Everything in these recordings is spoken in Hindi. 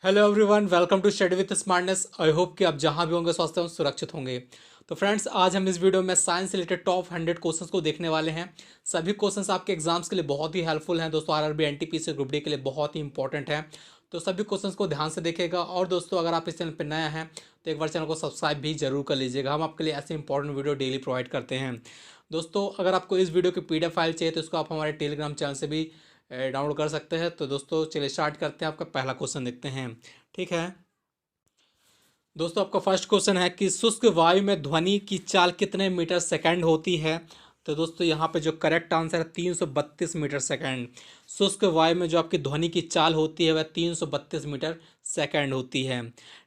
Hello everyone, welcome to study with smartness. I hope कि आप जहां भी होंगे स्वस्थ एवं सुरक्षित होंगे। तो फ्रेंड्स, आज हम इस वीडियो में साइंस से रिलेटेड टॉप 100 क्वेश्चंस को देखने वाले हैं। सभी क्वेश्चंस आपके एग्जाम्स के लिए बहुत ही हेल्पफुल हैं दोस्तों। आरआरबी एनटीपीसी ग्रुप डी के लिए बहुत ही इंपॉर्टेंट है। तो सभी क्वेश्चंस को ध्यान से देखेगा। और दोस्तों, अगर आप इस चैनल पर नया हैं तो एक बार चैनल को सब्सक्राइब भी जरूर कर लीजिएगा। हम आपके लिए ऐसे इंपॉर्टेंट वीडियो डेली प्रोवाइड करते हैं। दोस्तों, अगर आपको इस वीडियो की पीडीएफ फाइल चाहिए तो इसको आप हमारे टेलीग्राम चैनल से भी डाउनलोड कर सकते हैं। तो दोस्तों चलिए स्टार्ट करते हैं। आपका पहला क्वेश्चन देखते हैं। ठीक है दोस्तों, आपका फर्स्ट क्वेश्चन है कि शुष्क वायु में ध्वनि की चाल कितने मीटर सेकंड होती है। तो दोस्तों यहाँ पे जो करेक्ट आंसर है 332 मीटर सेकंड। शुष्क वायु में जो आपकी ध्वनि की चाल होती है वह 332 मीटर सेकंड होती है।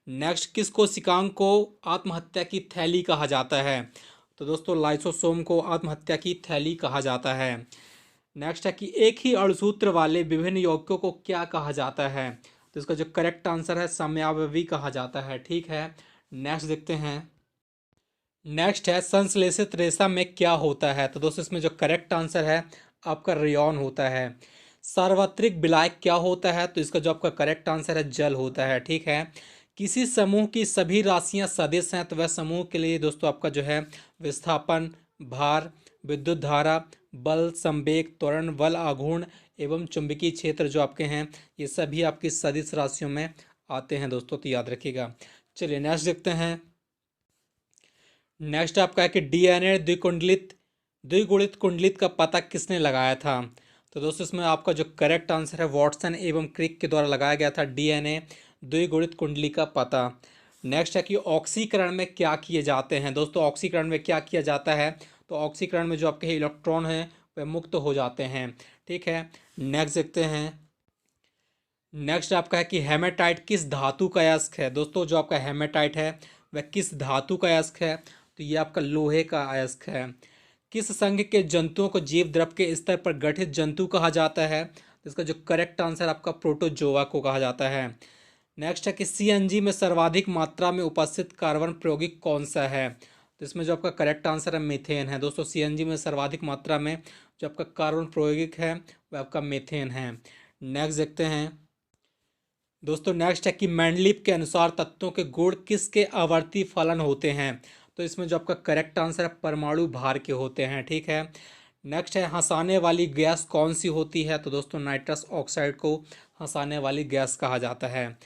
नेक्स्ट, किस कोशिकांग को आत्महत्या की थैली कहा जाता है। तो दोस्तों लाइसोसोम को आत्महत्या की थैली कहा जाता है। नेक्स्ट है कि एक ही अणुसूत्र वाले विभिन्न यौगिकों को क्या कहा जाता है। तो इसका जो करेक्ट आंसर है समयावयवी कहा जाता है। ठीक है, नेक्स्ट देखते हैं। नेक्स्ट है संश्लेषित रेशा में क्या होता है। तो दोस्तों इसमें जो करेक्ट आंसर है आपका रेयॉन होता है। सार्वत्रिक विलायक क्या होता है। तो इसका जो आपका करेक्ट आंसर है जल होता है। ठीक है, किसी समूह की सभी राशियां सदिश हैं तो वह समूह के लिए दोस्तों आपका जो है विस्थापन, भार, विद्युत धारा, बल, संवेग, त्वरण, बल आघूर्ण एवं चुंबकीय क्षेत्र जो आपके हैं ये सभी आपकी सदिश राशियों में आते हैं दोस्तों। तो याद रखिएगा। चलिए नेक्स्ट देखते हैं। नेक्स्ट आपका है कि डीएनए द्विगुणित कुंडलित का पता किसने लगाया था। तो दोस्तों इसमें आपका जो करेक्ट आंसर है वॉटसन एवं क्रिक के द्वारा लगाया गया था डीएनए द्विगुणित कुंडली का पता। नेक्स्ट है कि ऑक्सीकरण में क्या किए जाते हैं। दोस्तों ऑक्सीकरण में क्या किया जाता है। तो ऑक्सीकरण में जो आपके इलेक्ट्रॉन हैं वह मुक्त हो जाते हैं। ठीक है, नेक्स्ट देखते हैं। नेक्स्ट आपका है कि हेमेटाइट किस धातु का अयस्क है। दोस्तों जो आपका हेमेटाइट है वह किस धातु का अयस्क है। तो ये आपका लोहे का अयस्क है। किस संघ के जंतुओं को जीव द्रव के स्तर पर गठित जंतु कहा जाता है। तो इसका जो करेक्ट आंसर आपका प्रोटोजोआ को कहा जाता है। नेक्स्ट है कि सीएनजी में सर्वाधिक मात्रा में उपस्थित कार्बन प्रयोगिक कौन सा है। तो इसमें जो आपका करेक्ट आंसर है मीथेन है। दोस्तों सीएनजी में सर्वाधिक मात्रा में जो आपका कार्बन प्रयोगिक है वह आपका मीथेन है। नेक्स्ट देखते हैं। दोस्तों नेक्स्ट है कि मैंडलीव के अनुसार तत्वों के गुण किसके आवर्ती फलन होते हैं। तो इसमें जो आपका करेक्ट आंसर है परमाणु भार के होते हैं। ठीक है, नेक्स्ट है हंसाने वाली गैस कौन सी होती है। तो दोस्तों नाइट्रस ऑक्साइड को हंसाने वाली गैस कहा जाता है।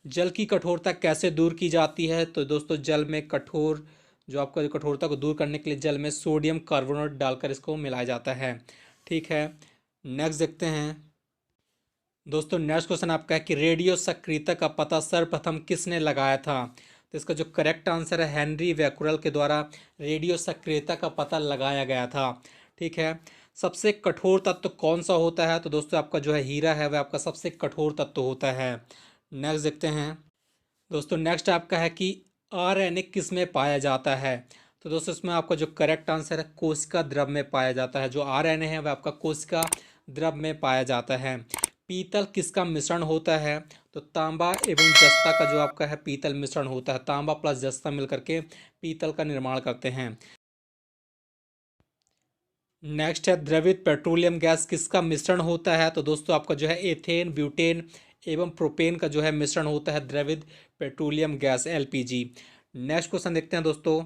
जल की कठोरता कैसे दूर की जाती है। तो दोस्तों जल में कठोर जो आपका जो कठोरता को दूर करने के लिए जल में सोडियम कार्बोनेट डालकर इसको मिलाया जाता है। ठीक है, नेक्स्ट देखते हैं। दोस्तों नेक्स्ट क्वेश्चन आपका है कि रेडियो सक्रियता का पता सर्वप्रथम किसने लगाया था। तो इसका जो करेक्ट आंसर है हेनरी बैक्यूरेल के द्वारा रेडियो सक्रियता का पता लगाया गया था। ठीक है, सबसे कठोर तत्व कौन सा होता है। तो दोस्तों आपका जो है हीरा है वह आपका सबसे कठोर तत्व होता है। नेक्स्ट देखते हैं। दोस्तों नेक्स्ट आपका है कि आरएनए किस में पाया जाता है। तो दोस्तों इसमें आपका जो करेक्ट आंसर है कोशिका द्रव में पाया जाता है। जो आरएनए है वह आपका कोशिका द्रव में पाया जाता है। पीतल किसका मिश्रण होता है। तो तांबा एवं जस्ता का जो आपका है पीतल मिश्रण होता है। तांबा प्लस जस्ता मिलकर के पीतल का निर्माण करते हैं। नेक्स्ट है द्रवित पेट्रोलियम गैस किसका मिश्रण होता है। तो दोस्तों आपका जो है एथेन, ब्यूटेन एवं प्रोपेन का जो है मिश्रण होता है द्रवित petroleum gas LPG. Next question देखते हैं दोस्तों।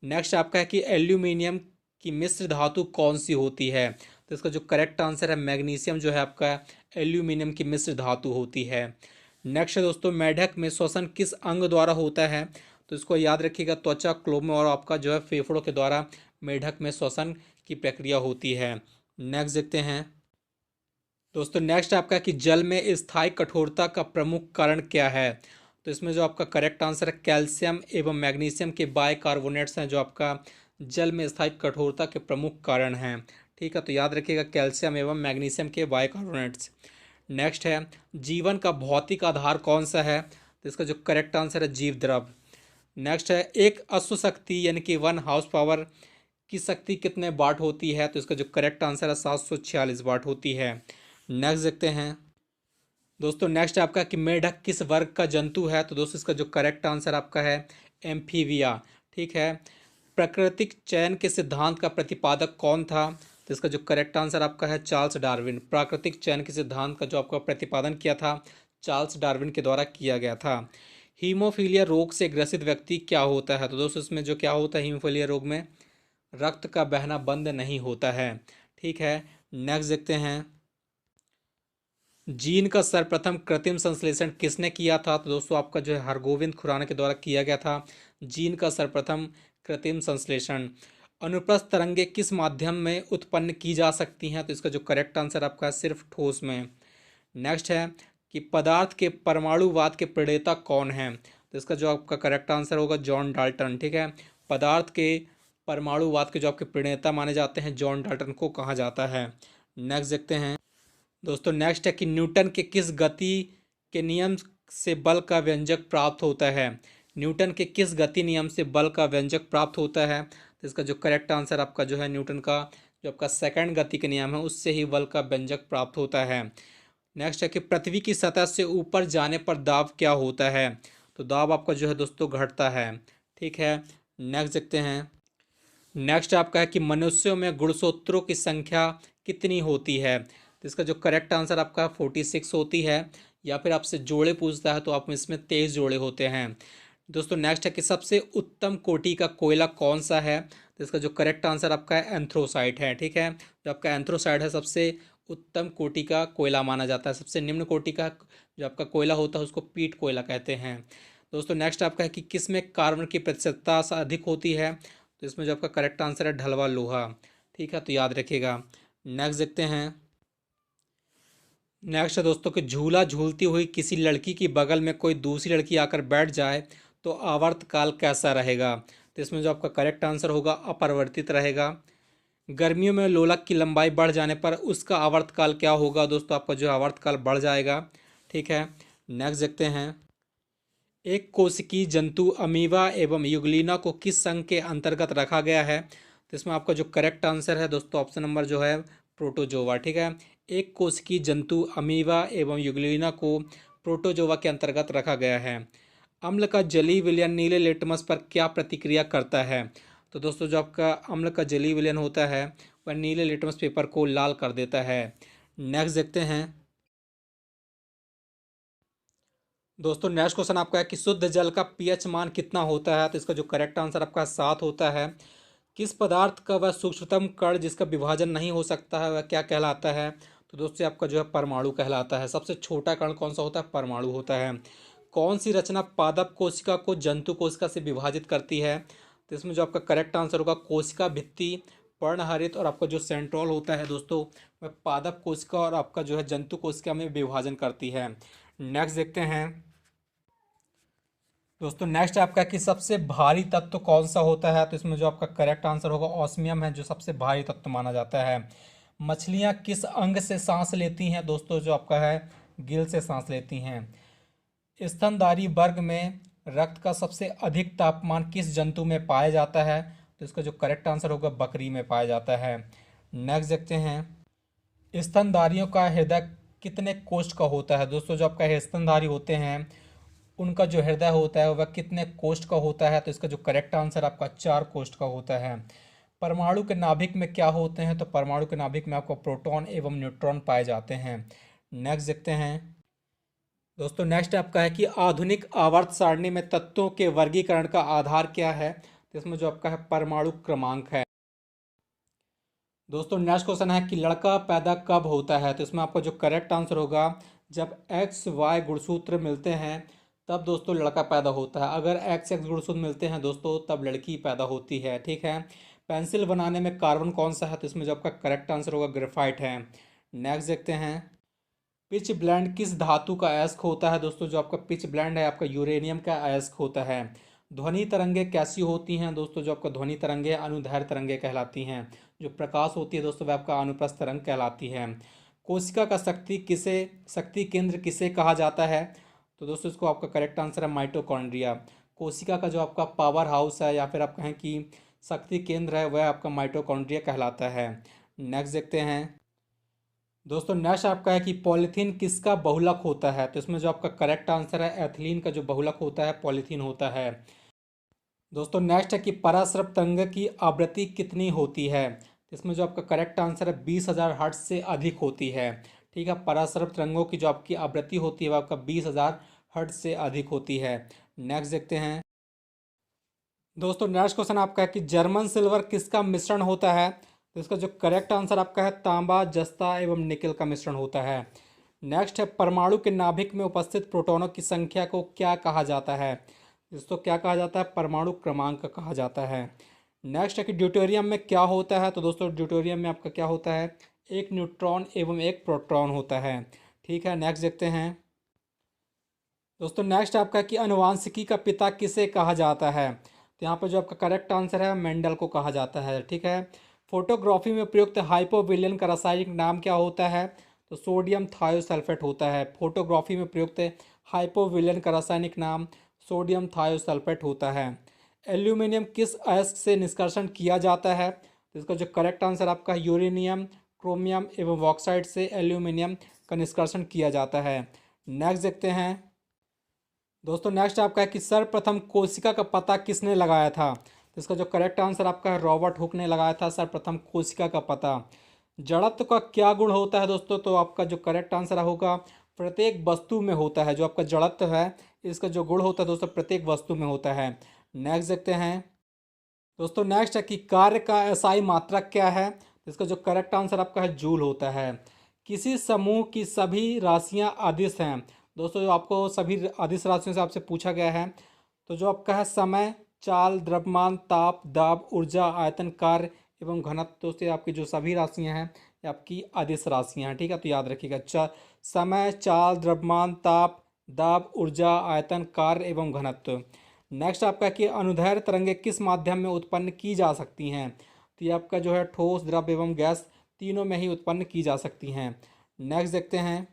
नेक्स्ट आपका है कि एल्यूमिनियम की मिश्र धातु कौन सी होती है। तो इसका जो करेक्ट आंसर है मैग्नीशियम जो है आपका एल्यूमिनियम की मिश्र धातु होती है। नेक्स्ट है दोस्तों मेढक में श्वसन किस अंग द्वारा होता है। तो इसको याद रखिएगा त्वचा, क्लोम और आपका जो है फेफड़ों के द्वारा मेढक में श्वसन की प्रक्रिया होती है। नेक्स्ट देखते हैं। दोस्तों नेक्स्ट आपका कि जल में स्थायी कठोरता का प्रमुख कारण क्या है। तो इसमें जो आपका करेक्ट आंसर है कैल्शियम एवं मैग्नीशियम के बाइकार्बोनेट्स हैं जो आपका जल में स्थायी कठोरता के प्रमुख कारण हैं। ठीक है, तो याद रखिएगा कैल्शियम एवं मैग्नीशियम के बाइकार्बोनेट्स। नेक्स्ट है जीवन का भौतिक आधार कौन सा है। तो इसका जो करेक्ट आंसर है जीव द्रव। नेक्स्ट है एक अश्व शक्ति यानी कि 1 हाउस पावर की शक्ति कितने वाट होती है। तो इसका जो करेक्ट आंसर है 746 वाट होती है। नेक्स्ट देखते हैं। दोस्तों नेक्स्ट आपका कि मेढक किस वर्ग का जंतु है। तो दोस्तों इसका जो करेक्ट आंसर आपका है एम्फीबिया। ठीक है, प्राकृतिक चयन के सिद्धांत का प्रतिपादक कौन था। तो इसका जो करेक्ट आंसर आपका है चार्ल्स डार्विन। प्राकृतिक चयन के सिद्धांत का जो आपका प्रतिपादन किया था चार्ल्स डार्विन के द्वारा किया गया था। हीमोफीलिया रोग से ग्रसित व्यक्ति क्या होता है? तो दोस्तों इसमें जो क्या होता है हीमोफीलिया रोग में, रक्त का बहना बंद नहीं होता है। ठीक है, नेक्स्ट देखते हैं, जीन का सर्वप्रथम कृत्रिम संश्लेषण किसने किया था? तो दोस्तों आपका जो है हरगोविंद खुराना के द्वारा किया गया था जीन का सर्वप्रथम कृत्रिम संश्लेषण। अनुप्रस्थ तरंगे किस माध्यम में उत्पन्न की जा सकती हैं? तो इसका जो करेक्ट आंसर आपका है सिर्फ ठोस में। नेक्स्ट है कि पदार्थ के परमाणुवाद के प्रणेता कौन है? तो इसका जो आपका करेक्ट आंसर होगा जॉन डाल्टन। ठीक है, पदार्थ के परमाणुवाद के जो आपके प्रणेता माने जाते हैं जॉन डाल्टन को कहा जाता है। नेक्स्ट देखते हैं दोस्तों, नेक्स्ट है कि न्यूटन के किस गति के नियम से बल का व्यंजक प्राप्त होता है? न्यूटन के किस गति नियम से बल का व्यंजक प्राप्त होता है? तो इसका जो करेक्ट आंसर आपका जो है न्यूटन का जो आपका सेकंड गति के नियम है उससे ही बल का व्यंजक प्राप्त होता है। नेक्स्ट है कि पृथ्वी की सतह से ऊपर जाने पर दाब क्या होता है? तो दाब आपका जो है दोस्तों घटता है। ठीक है, नेक्स्ट देखते हैं, नेक्स्ट आपका है कि मनुष्यों में गुणसूत्रों की संख्या कितनी होती है? तो इसका जो करेक्ट आंसर आपका 46 होती है, या फिर आपसे जोड़े पूछता है तो आप इसमें 23 जोड़े होते हैं। दोस्तों नेक्स्ट है कि सबसे उत्तम कोटि का कोयला कौन सा है? तो इसका जो करेक्ट आंसर आपका है एंथ्रोसाइट है। ठीक है, जो आपका एंथ्रोसाइट है सबसे उत्तम कोटि का कोयला माना जाता है। सबसे निम्न कोटि का जो आपका कोयला होता है उसको पीट कोयला कहते हैं। दोस्तों नेक्स्ट आपका है कि किस में कार्बन की प्रतिशतता अधिक होती है? तो इसमें जो आपका करेक्ट आंसर है ढलवा लोहा। ठीक है, तो याद रखिएगा। नेक्स्ट देखते हैं, नेक्स्ट है दोस्तों कि झूला झूलती हुई किसी लड़की की बगल में कोई दूसरी लड़की आकर बैठ जाए तो आवर्तकाल कैसा रहेगा? तो इसमें जो आपका करेक्ट आंसर होगा अपरिवर्तित रहेगा। गर्मियों में लोलक की लंबाई बढ़ जाने पर उसका आवर्तकाल क्या होगा? दोस्तों आपका जो आवर्तकाल बढ़ जाएगा। ठीक है, नेक्स्ट देखते हैं, एक कोशिकीय जंतु अमीबा एवं युगलिना को किस संघ के अंतर्गत रखा गया है? तो इसमें आपका जो करेक्ट आंसर है दोस्तों ऑप्शन नंबर जो है प्रोटोजोवा। ठीक है, एक कोशिकीय जंतु अमीबा एवं युगलिना को प्रोटोजोवा के अंतर्गत रखा गया है। अम्ल का जलीय विलयन नीले लिटमस पर क्या प्रतिक्रिया करता है? तो दोस्तों जो आपका अम्ल का जलीय विलयन होता है वह नीले लिटमस पेपर को लाल कर देता है। नेक्स्ट देखते हैं दोस्तों, नेक्स्ट क्वेश्चन आपका है कि शुद्ध जल का पीएच मान कितना होता है? तो इसका जो करेक्ट आंसर आपका 7 होता है। किस पदार्थ का वह सूक्ष्मतम कण जिसका विभाजन नहीं हो सकता है वह क्या कहलाता है? तो दोस्तों आपका जो है परमाणु कहलाता है। सबसे छोटा कण कौन सा होता है? परमाणु होता है। कौन सी रचना पादप कोशिका को जंतु कोशिका से विभाजित करती है? तो इसमें जो आपका करेक्ट आंसर होगा कोशिका भित्ति, पर्णहरित और आपका जो सेंट्रोल होता है दोस्तों वह पादप कोशिका और आपका जो है जंतु कोशिका में विभाजन करती है। नेक्स्ट देखते हैं दोस्तों, नेक्स्ट आपका कि सबसे भारी तत्व कौन सा होता है? तो इसमें जो आपका करेक्ट आंसर होगा ऑस्मियम है जो सबसे भारी तत्व माना जाता है। मछलियां किस अंग से सांस लेती हैं? दोस्तों जो आपका है गिल से सांस लेती हैं। स्तनधारी वर्ग में रक्त का सबसे अधिक तापमान किस जंतु में पाया जाता है? तो इसका जो करेक्ट आंसर होगा बकरी में पाया जाता है। नेक्स्ट देखते हैं, स्तनधारियों का हृदय कितने कोष्ठ का होता है? दोस्तों जो आपका स्तनधारी होते हैं उनका जो हृदय होता है वह कितने कोष्ठ का होता है? तो इसका जो करेक्ट आंसर आपका 4 कोष्ठ का होता है। परमाणु के नाभिक में क्या होते हैं? तो परमाणु के नाभिक में आपको प्रोटॉन एवं न्यूट्रॉन पाए जाते हैं। नेक्स्ट देखते हैं दोस्तों, नेक्स्ट आपका है कि आधुनिक आवर्त सारणी में तत्वों के वर्गीकरण का आधार क्या है? तो इसमें जो आपका है परमाणु क्रमांक है। दोस्तों नेक्स्ट क्वेश्चन है कि लड़का पैदा कब होता है? तो इसमें आपका जो करेक्ट आंसर होगा जब एक्स वाई गुणसूत्र मिलते हैं तब दोस्तों लड़का पैदा होता है। अगर एक्स एक्स गुणसूत्र मिलते हैं दोस्तों तब लड़की पैदा होती है। ठीक है, पेंसिल बनाने में कार्बन कौन सा है? तो इसमें जो आपका करेक्ट आंसर होगा ग्रेफाइट है। नेक्स्ट देखते हैं, पिच ब्लेंड किस धातु का अयस्क होता है? दोस्तों जो आपका पिच ब्लेंड है आपका यूरेनियम का अयस्क होता है। ध्वनि तरंगे कैसी होती हैं? दोस्तों जो आपका ध्वनि तरंगे अनुदैर्ध्य तरंगे कहलाती हैं। जो प्रकाश होती है दोस्तों वह आपका अनुप्रस्थ तरंग कहलाती है। कोशिका का शक्ति केंद्र किसे कहा जाता है? तो दोस्तों इसको आपका करेक्ट आंसर है माइटोकॉन्ड्रिया। कोशिका का जो आपका पावर हाउस है या फिर आप कहें कि शक्ति केंद्र है वह आपका माइटोकॉन्ड्रिया कहलाता है। नेक्स्ट देखते हैं दोस्तों, नेक्स्ट आपका है कि पॉलीथीन किसका बहुलक होता है? तो इसमें जो आपका करेक्ट आंसर है एथिलीन का जो बहुलक होता है पॉलीथीन होता है। दोस्तों नेक्स्ट है कि पराश्रव तरंग की आवृत्ति कितनी होती है? तो इसमें जो आपका करेक्ट आंसर है 20,000 हर्ट्ज से अधिक होती है। ठीक है। परासरब तरंगों की जो आपकी आवृत्ति होती है वह आपका 20,000 हर्ट्ज से अधिक होती है। नेक्स्ट देखते हैं दोस्तों, नेक्स्ट क्वेश्चन आपका है कि जर्मन सिल्वर किसका मिश्रण होता है? तो इसका जो करेक्ट आंसर आपका है तांबा, जस्ता एवं निकेल का मिश्रण होता है। नेक्स्ट है परमाणु के नाभिक में उपस्थित प्रोटॉनों की संख्या को क्या कहा जाता है? इसको क्या कहा जाता है? परमाणु क्रमांक कहा जाता है। नेक्स्ट है कि ड्यूटेरियम में क्या होता है? तो दोस्तों ड्यूटेरियम में आपका क्या होता है? एक न्यूट्रॉन एवं एक प्रोटॉन होता है। ठीक है। नेक्स्ट देखते हैं दोस्तों, नेक्स्ट आपका कि अनुवांशिकी का पिता किसे कहा जाता है? तो यहाँ पर जो आपका करेक्ट आंसर है मेंडल को कहा जाता है। ठीक है। फोटोग्राफी में प्रयुक्त हाइपोविलियन का रासायनिक नाम क्या होता है? तो सोडियम थायोसल्फेट होता है। फोटोग्राफी में प्रयुक्त हाइपोविलियन का रासायनिक नाम सोडियम थायोसल्फेट होता है। एल्यूमिनियम किस अयस्क से निष्कर्षण किया जाता है? तो इसका जो करेक्ट आंसर आपका यूरेनियम, क्रोमियम एवं बॉक्साइट से एल्यूमिनियम का निष्कर्षण किया जाता है। नेक्स्ट देखते हैं दोस्तों, नेक्स्ट आपका है कि सर्वप्रथम कोशिका का पता किसने लगाया था? तो इसका जो करेक्ट आंसर आपका है रॉबर्ट हुक ने लगाया था सर्वप्रथम कोशिका का पता। जड़त्व का क्या गुण होता है दोस्तों? तो आपका जो करेक्ट आंसर होगा प्रत्येक वस्तु में होता है। जो आपका जड़त्व है इसका जो गुण होता है दोस्तों प्रत्येक वस्तु में होता है। नेक्स्ट देखते हैं दोस्तों, नेक्स्ट है कि कार्य का एसआई मात्रक क्या है? तो इसका जो करेक्ट आंसर आपका है जूल होता है। किसी समूह की सभी राशियां अदिश हैं? दोस्तों जो आपको सभी अदिश राशियों से आपसे पूछा गया है, तो जो आपका है समय, चाल, द्रव्यमान, ताप, दाब, ऊर्जा, आयतन, कार्य एवं घनत्व, दोस्तों आपकी जो सभी राशियां हैं ये आपकी अदिश राशियां हैं। ठीक है। तो याद रखिएगा समय, चाल, द्रव्यमान, ताप, दाब, ऊर्जा, आयतन, कार्य एवं घनत्व। नेक्स्ट आपका कि अनुदैर्ध्य तरंगे किस माध्यम में उत्पन्न की जा सकती हैं? तो ये आपका जो है ठोस, द्रव एवं गैस तीनों में ही उत्पन्न की जा सकती हैं। नेक्स्ट देखते हैं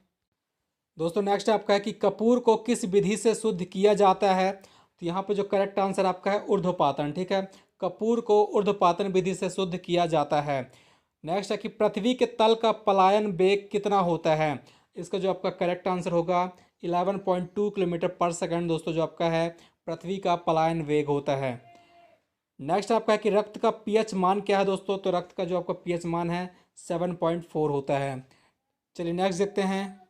दोस्तों, नेक्स्ट आपका है कि कपूर को किस विधि से शुद्ध किया जाता है? तो यहाँ पे जो करेक्ट आंसर आपका है ऊर्ध्वपातन। ठीक है। कपूर को ऊर्ध्वपातन विधि से शुद्ध किया जाता है। नेक्स्ट है कि पृथ्वी के तल का पलायन वेग कितना होता है? इसका जो आपका करेक्ट आंसर होगा 11.2 किलोमीटर पर सेकंड दोस्तों जो आपका है पृथ्वी का पलायन वेग होता है। नेक्स्ट आपका है कि रक्त का पीएच मान क्या है दोस्तों? तो रक्त का जो आपका पीएच मान है 7.4 होता है। चलिए नेक्स्ट देखते हैं,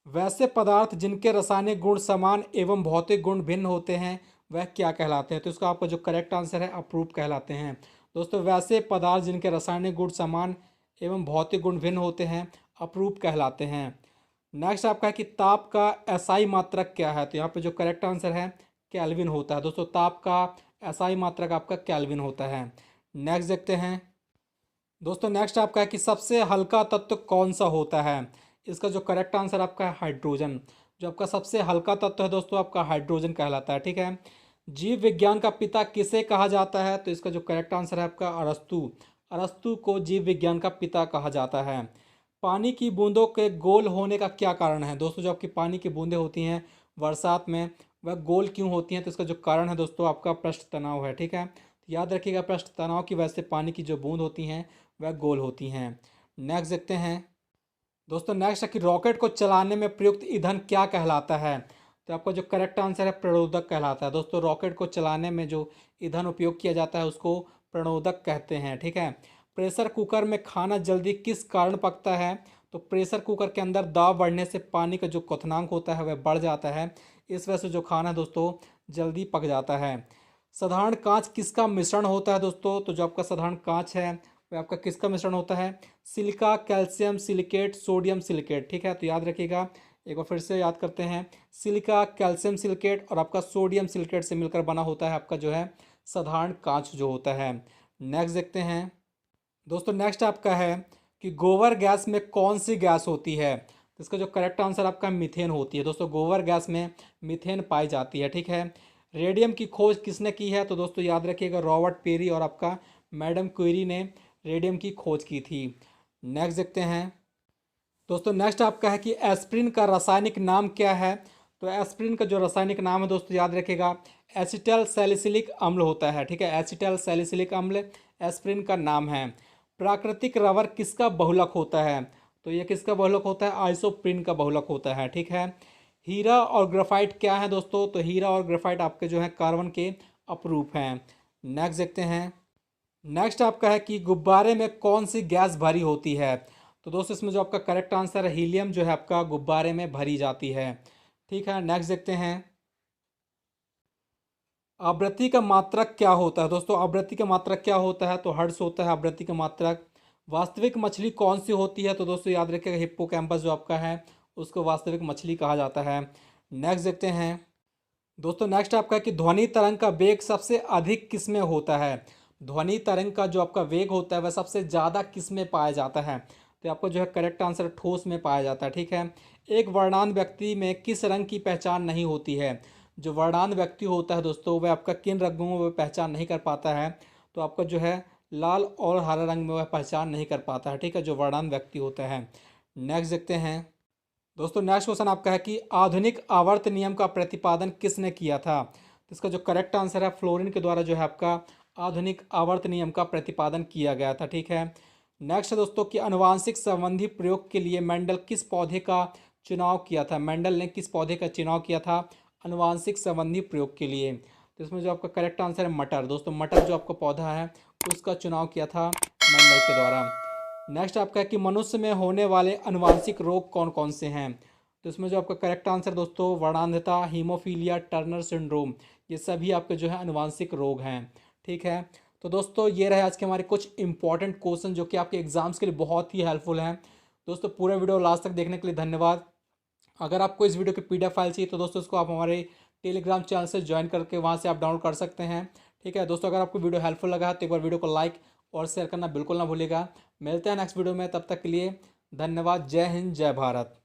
वैसे पदार्थ जिनके रासायनिक गुण समान एवं भौतिक गुण भिन्न होते हैं वह क्या कहलाते हैं? तो इसका आपका जो करेक्ट आंसर है अप्रूप कहलाते हैं। दोस्तों वैसे पदार्थ जिनके रासायनिक गुण समान एवं भौतिक गुण भिन्न होते हैं अप्रूप कहलाते हैं। नेक्स्ट आपका है कि ताप का एसआई मात्रक क्या है? तो यहाँ पे जो करेक्ट आंसर है केल्विन होता है। दोस्तों ताप का एसआई मात्रक आपका केल्विन होता है। नेक्स्ट देखते हैं दोस्तों, नेक्स्ट आपका है कि सबसे हल्का तत्व कौन सा होता है? इसका जो करेक्ट आंसर आपका है हाइड्रोजन। जो आपका सबसे हल्का तत्व है दोस्तों आपका हाइड्रोजन कहलाता है। ठीक है। जीव विज्ञान का पिता किसे कहा जाता है? तो इसका जो करेक्ट आंसर है आपका अरस्तु। अरस्तु को जीव विज्ञान का पिता कहा जाता है। पानी की बूंदों के गोल होने का क्या कारण है? दोस्तों जो आपकी पानी की बूंदें होती हैं बरसात में वह गोल क्यों होती हैं? तो इसका जो कारण है दोस्तों आपका पृष्ठ तनाव है। ठीक है। तो याद रखिएगा पृष्ठ तनाव की वजह से पानी की जो बूंद होती हैं वह गोल होती हैं। नेक्स्ट देखते हैं दोस्तों, नेक्स्ट है कि रॉकेट को चलाने में प्रयुक्त ईंधन क्या कहलाता है? तो आपका जो करेक्ट आंसर है प्रणोदक कहलाता है। दोस्तों रॉकेट को चलाने में जो ईंधन उपयोग किया जाता है उसको प्रणोदक कहते हैं। ठीक है। प्रेशर कुकर में खाना जल्दी किस कारण पकता है? तो प्रेशर कुकर के अंदर दाब बढ़ने से पानी का जो क्वथनांक होता है वह बढ़ जाता है। इस वजह से जो खाना दोस्तों जल्दी पक जाता है। साधारण कांच किसका मिश्रण होता है दोस्तों? तो जो आपका साधारण कांच है वह आपका किसका मिश्रण होता है? Silica, calcium silicate, sodium silicate. ठीक है। तो याद रखिएगा एक बार फिर से याद करते हैं, सिलिका, कैल्शियम सिलिकेट और आपका सोडियम सिलिकेट से मिलकर बना होता है आपका जो है साधारण कांच जो होता है। नेक्स्ट देखते हैं दोस्तों, नेक्स्ट आपका है कि गोबर गैस में कौन सी गैस होती है? तो इसका जो करेक्ट आंसर आपका मीथेन होती है। दोस्तों गोबर गैस में मीथेन पाई जाती है। ठीक है। रेडियम की खोज किसने की है? तो दोस्तों याद रखिएगा रॉबर्ट पेरी और आपका मैडम क्यूरी ने रेडियम की खोज की थी। नेक्स्ट देखते हैं दोस्तों, नेक्स्ट आपका है कि एस्प्रिन का रासायनिक नाम क्या है? तो एस्प्रिन का जो रासायनिक नाम है दोस्तों याद रखिएगा एसिटल सैलिसिलिक अम्ल होता है। ठीक है। एसिटल सैलिसिलिक अम्ल एस्प्रिन का नाम है। प्राकृतिक रबर किसका बहुलक होता है? तो ये किसका बहुलक होता है? आइसोप्रिन का बहुलक होता है। ठीक है। हीरा और ग्रेफाइट क्या है दोस्तों? तो हीरा और ग्रेफाइट आपके जो है कार्बन के अपरूप हैं। नेक्स्ट देखते हैं, नेक्स्ट आपका है कि गुब्बारे में कौन सी गैस भरी होती है? तो दोस्तों इसमें जो आपका करेक्ट आंसर है, हीलियम जो है आपका गुब्बारे में भरी जाती है। ठीक है, नेक्स्ट देखते हैं। आवृत्ति का मात्रक क्या होता है? दोस्तों आवृत्ति का मात्रक क्या होता है? तो हर्ट्ज होता है आवृत्ति का मात्रक। वास्तविक मछली कौन सी होती है? तो दोस्तों याद रखिएगा, हिप्पोकैम्पस जो आपका है उसको वास्तविक मछली कहा जाता है। नेक्स्ट देखते हैं। दोस्तों नेक्स्ट आपका है कि ध्वनि तरंग का वेग सबसे अधिक किस में होता है? ध्वनि तरंग का जो आपका वेग होता है वह सबसे ज़्यादा किस में पाया जाता है? तो आपको जो है करेक्ट आंसर ठोस में पाया जाता है। ठीक है, एक वर्णांध व्यक्ति में किस रंग की पहचान नहीं होती है? जो वर्णांध व्यक्ति होता है दोस्तों वह आपका किन रंगों में वह पहचान नहीं कर पाता है? तो आपका जो है लाल और हरा रंग में वह पहचान नहीं कर पाता है। ठीक है, जो वर्णांध व्यक्ति होता है। नेक्स्ट देखते हैं। दोस्तों नेक्स्ट क्वेश्चन आपका है कि आधुनिक आवर्त नियम का प्रतिपादन किसने किया था? तो इसका जो करेक्ट आंसर है, फ्लोरिन के द्वारा जो है आपका आधुनिक आवर्त नियम का प्रतिपादन किया गया था। ठीक है, नेक्स्ट है दोस्तों कि आनुवांशिक संबंधी प्रयोग के लिए मेंडल किस पौधे का चुनाव किया था? मेंडल ने किस पौधे का चुनाव किया था आनुवांशिक संबंधी प्रयोग के लिए? तो इसमें जो आपका करेक्ट आंसर है मटर। दोस्तों मटर जो आपका पौधा है उसका चुनाव किया था मेंडल के द्वारा। नेक्स्ट आपका है कि मनुष्य में होने वाले आनुवांशिक रोग कौन कौन से हैं? तो इसमें जो आपका करेक्ट आंसर दोस्तों वर्णांधता, हीमोफीलिया, टर्नर सिंड्रोम, ये सभी आपके जो है आनुवांशिक रोग हैं। ठीक है, तो दोस्तों ये रहे आज के हमारे कुछ इंपॉर्टेंट क्वेश्चन जो कि आपके एग्जाम्स के लिए बहुत ही हेल्पफुल हैं। दोस्तों पूरा वीडियो लास्ट तक देखने के लिए धन्यवाद। अगर आपको इस वीडियो की PDF फाइल चाहिए तो दोस्तों इसको आप हमारे टेलीग्राम चैनल से ज्वाइन करके वहाँ से आप डाउनलोड कर सकते हैं। ठीक है दोस्तों, अगर आपको वीडियो हेल्पफुल लगा है तो एक बार वीडियो को लाइक और शेयर करना बिल्कुल ना भूलिएगा। मिलते हैं नेक्स्ट वीडियो में, तब तक के लिए धन्यवाद। जय हिंद, जय भारत।